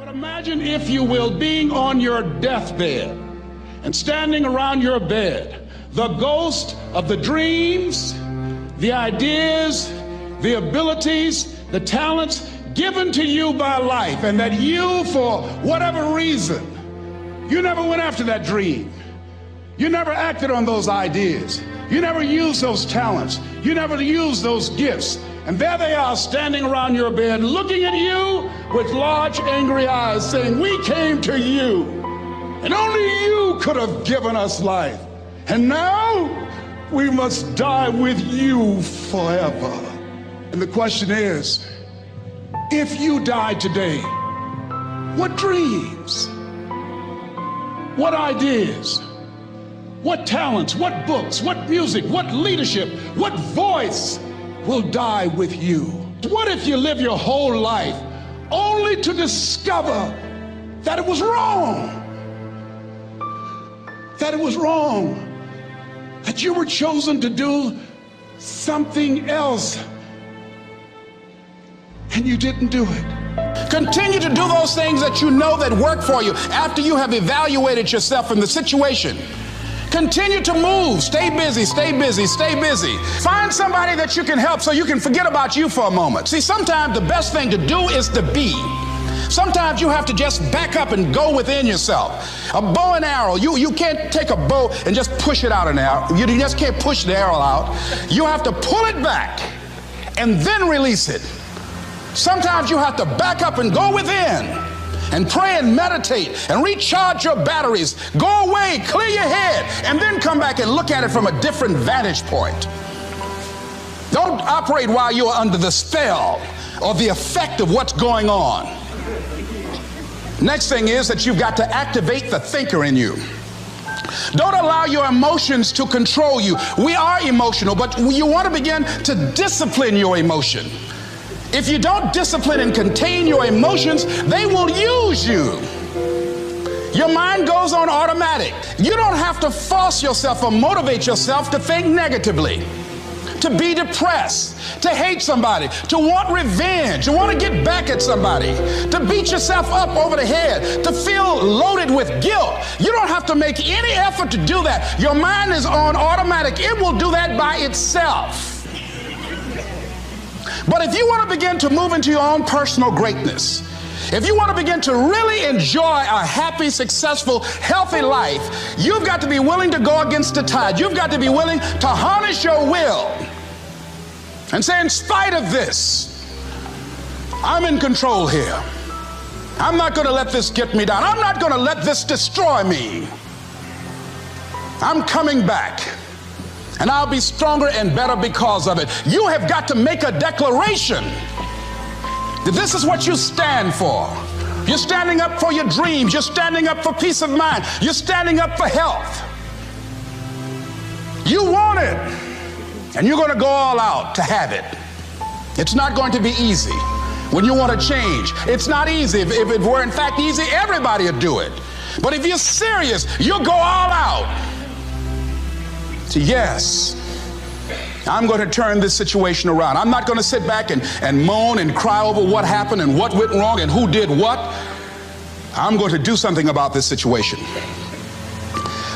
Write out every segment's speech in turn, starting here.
But imagine, if you will, being on your deathbed and standing around your bed, the ghost of the dreams, the ideas, the abilities, the talents given to you by life, and that you, for whatever reason, you never went after that dream. You never acted on those ideas. You never used those talents. You never used those gifts. And there they are standing around your bed looking at you with large angry eyes saying, "We came to you, and only you could have given us life. And now we must die with you forever." And the question is, if you died today, what dreams, what ideas, what talents, what books, what music, what leadership, what voice will die with you? What if you live your whole life only to discover that it was wrong? That it was wrong. That you were chosen to do something else and you didn't do it. Continue to do those things that you know that work for you after you have evaluated yourself in the situation. Continue to move. Stay busy, stay busy, stay busy. Find somebody that you can help so you can forget about you for a moment. See, sometimes the best thing to do is to be. Sometimes you have to just back up and go within yourself. A bow and arrow, you can't take a bow and just push it out an arrow. You just can't push the arrow out. You have to pull it back and then release it. Sometimes you have to back up and go within and pray and meditate and recharge your batteries. Go away, clear your head, and then come back and look at it from a different vantage point. Don't operate while you're under the spell or the effect of what's going on. Next thing is that you've got to activate the thinker in you. Don't allow your emotions to control you. We are emotional, but you want to begin to discipline your emotion. If you don't discipline and contain your emotions, they will use you. Your mind goes on automatic. You don't have to force yourself or motivate yourself to think negatively, to be depressed, to hate somebody, to want revenge, to want to get back at somebody, to beat yourself up over the head, to feel loaded with guilt. You don't have to make any effort to do that. Your mind is on automatic. It will do that by itself. But if you want to begin to move into your own personal greatness, if you want to begin to really enjoy a happy, successful, healthy life, you've got to be willing to go against the tide. You've got to be willing to harness your will and say, in spite of this, I'm in control here. I'm not going to let this get me down. I'm not going to let this destroy me. I'm coming back. And I'll be stronger and better because of it. You have got to make a declaration that this is what you stand for. You're standing up for your dreams. You're standing up for peace of mind. You're standing up for health. You want it, and you're going to go all out to have it. It's not going to be easy when you want to change. It's not easy. If it were in fact easy, everybody would do it. But if you're serious, you'll go all out. So yes, I'm going to turn this situation around. I'm not going to sit back and moan and cry over what happened and what went wrong and who did what. I'm going to do something about this situation.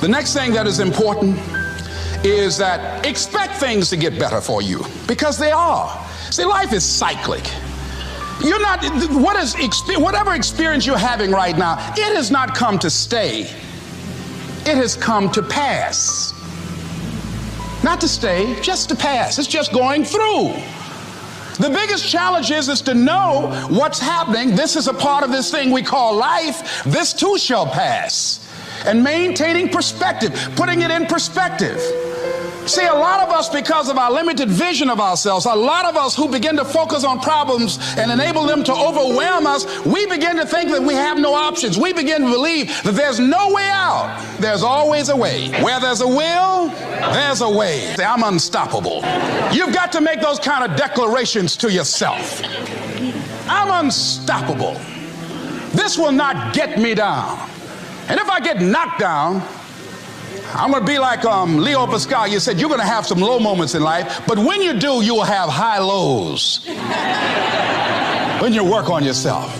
The next thing that is important is that expect things to get better for you, because they are. See, life is cyclic. You're not, whatever experience you're having right now, it has not come to stay. It has come to pass. Not to stay, just to pass. It's just going through. The biggest challenge is to know what's happening. This is a part of this thing we call life. This too shall pass. And maintaining perspective, putting it in perspective. See, a lot of us, because of our limited vision of ourselves, a lot of us who begin to focus on problems and enable them to overwhelm us, we begin to think that we have no options. We begin to believe that there's no way out. There's always a way. Where there's a will, there's a way. I'm unstoppable. You've got to make those kind of declarations to yourself. I'm unstoppable. This will not get me down. And if I get knocked down, I'm going to be like Leo Pascal. You said you're going to have some low moments in life, but when you do, you will have high lows when you work on yourself.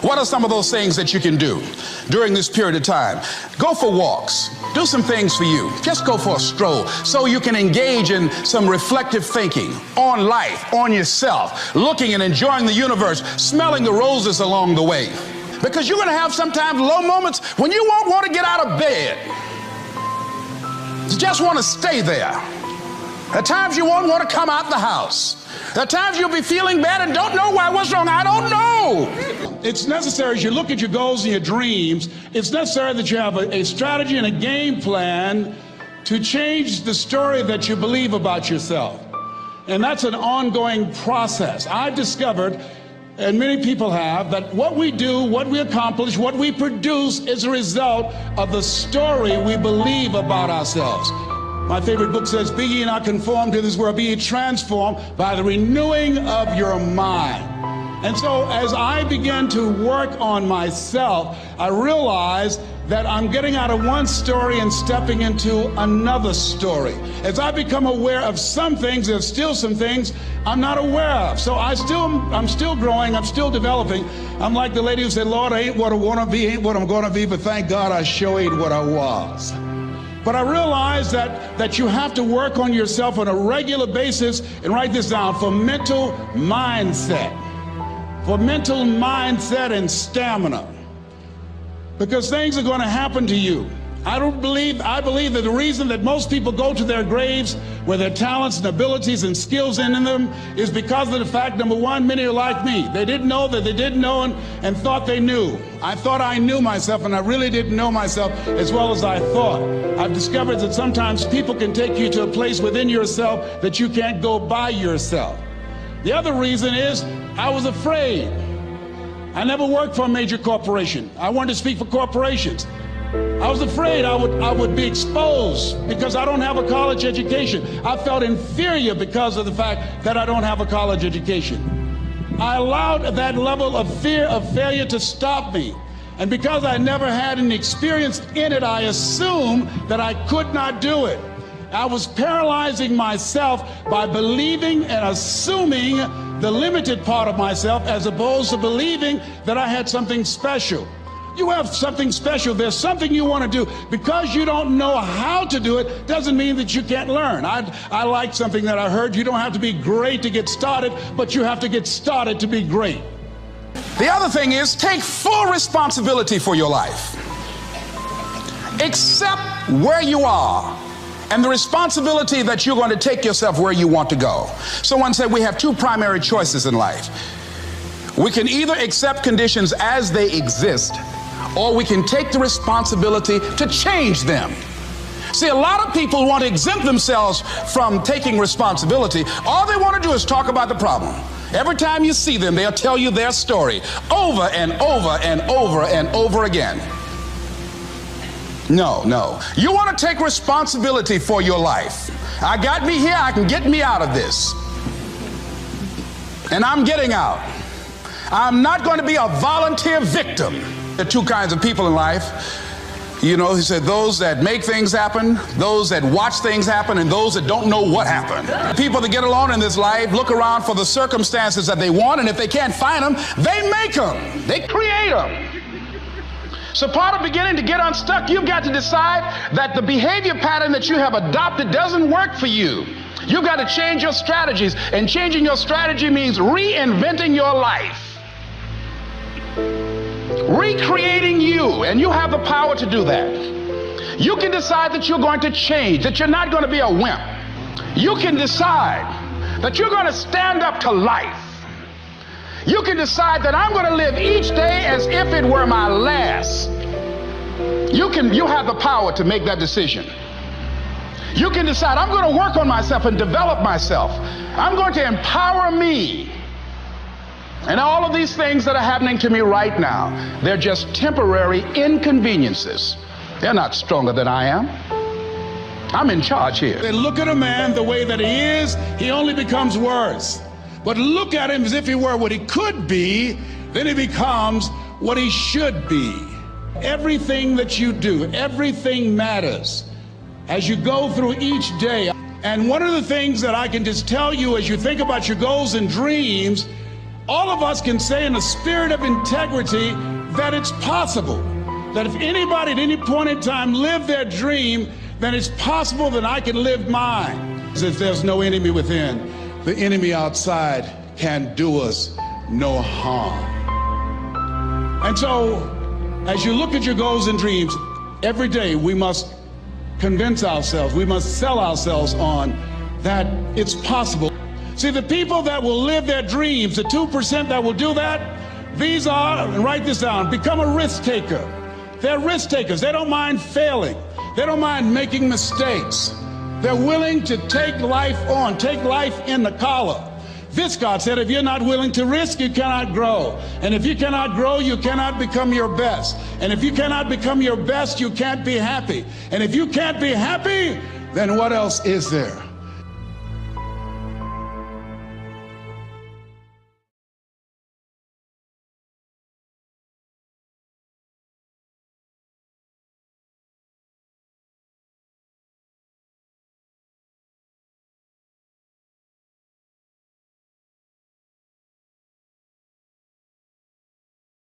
What are some of those things that you can do during this period of time? Go for walks. Do some things for you. Just go for a stroll so you can engage in some reflective thinking on life, on yourself, looking and enjoying the universe, smelling the roses along the way. Because you're going to have sometimes low moments when you won't want to get out of bed. You just want to stay there. At times you won't want to come out the house. At times you'll be feeling bad and don't know why. What's wrong? I don't know. It's necessary as you look at your goals and your dreams, it's necessary that you have a strategy and a game plan to change the story that you believe about yourself. And that's an ongoing process. I've discovered, and many people have, that what we do, what we accomplish, what we produce is a result of the story we believe about ourselves. My favorite book says, "Be ye not conformed to this world, be ye transformed by the renewing of your mind." And so as I began to work on myself, I realized that I'm getting out of one story and stepping into another story. As I become aware of some things, there's still some things I'm not aware of. So I'm still growing, I'm still developing. I'm like the lady who said, "Lord, I ain't what I want to be, ain't what I'm going to be, but thank God I sure ain't what I was." But I realize that you have to work on yourself on a regular basis, and write this down, for mental mindset. For mental mindset and stamina. Because things are going to happen to you. I believe that the reason that most people go to their graves with their talents and abilities and skills in them is because of the fact, number one, many are like me. They didn't know that they didn't know and thought they knew. I thought I knew myself, and I really didn't know myself as well as I thought. I've discovered that sometimes people can take you to a place within yourself that you can't go by yourself. The other reason is I was afraid. I never worked for a major corporation. I wanted to speak for corporations. I was afraid I would be exposed because I don't have a college education. I felt inferior because of the fact that I don't have a college education. I allowed that level of fear of failure to stop me. And because I never had an experience in it, I assumed that I could not do it. I was paralyzing myself by believing and assuming the limited part of myself as opposed to believing that I had something special. You have something special. There's something you want to do. Because you don't know how to do it doesn't mean that you can't learn. I like something that I heard. You don't have to be great to get started, but you have to get started to be great. The other thing is, take full responsibility for your life. Accept where you are and the responsibility that you're going to take yourself where you want to go. Someone said we have two primary choices in life. We can either accept conditions as they exist, or we can take the responsibility to change them. See, a lot of people want to exempt themselves from taking responsibility. All they want to do is talk about the problem. Every time you see them, they'll tell you their story over and over and over and over again. No. You want to take responsibility for your life. I got me here, I can get me out of this. And I'm getting out. I'm not going to be a volunteer victim. There are two kinds of people in life. You know, he said those that make things happen, those that watch things happen, and those that don't know what happened. People that get along in this life look around for the circumstances that they want, and if they can't find them, they make them. They create them. So part of beginning to get unstuck, you've got to decide that the behavior pattern that you have adopted doesn't work for you. You've got to change your strategies, and changing your strategy means reinventing your life. Recreating you, and you have the power to do that. You can decide that you're going to change, that you're not going to be a wimp. You can decide that you're going to stand up to life. You can decide that I'm going to live each day as if it were my last. You have the power to make that decision. You can decide I'm going to work on myself and develop myself. I'm going to empower me. And all of these things that are happening to me right now, they're just temporary inconveniences. They're not stronger than I am. I'm in charge here. They look at a man the way that he is, he only becomes worse. But look at him as if he were what he could be, then he becomes what he should be. Everything that you do, everything matters as you go through each day. And one of the things that I can just tell you as you think about your goals and dreams, all of us can say in a spirit of integrity that it's possible. That if anybody at any point in time lived their dream, then it's possible that I can live mine. If there's no enemy within, the enemy outside can do us no harm. And so, as you look at your goals and dreams, every day we must convince ourselves, we must sell ourselves on that it's possible. See, the people that will live their dreams, the 2% that will do that, these are, and write this down, become a risk taker. They're risk takers. They don't mind failing. They don't mind making mistakes. They're willing to take life on, take life in the collar. This, God said, if you're not willing to risk, you cannot grow. And if you cannot grow, you cannot become your best. And if you cannot become your best, you can't be happy. And if you can't be happy, then what else is there?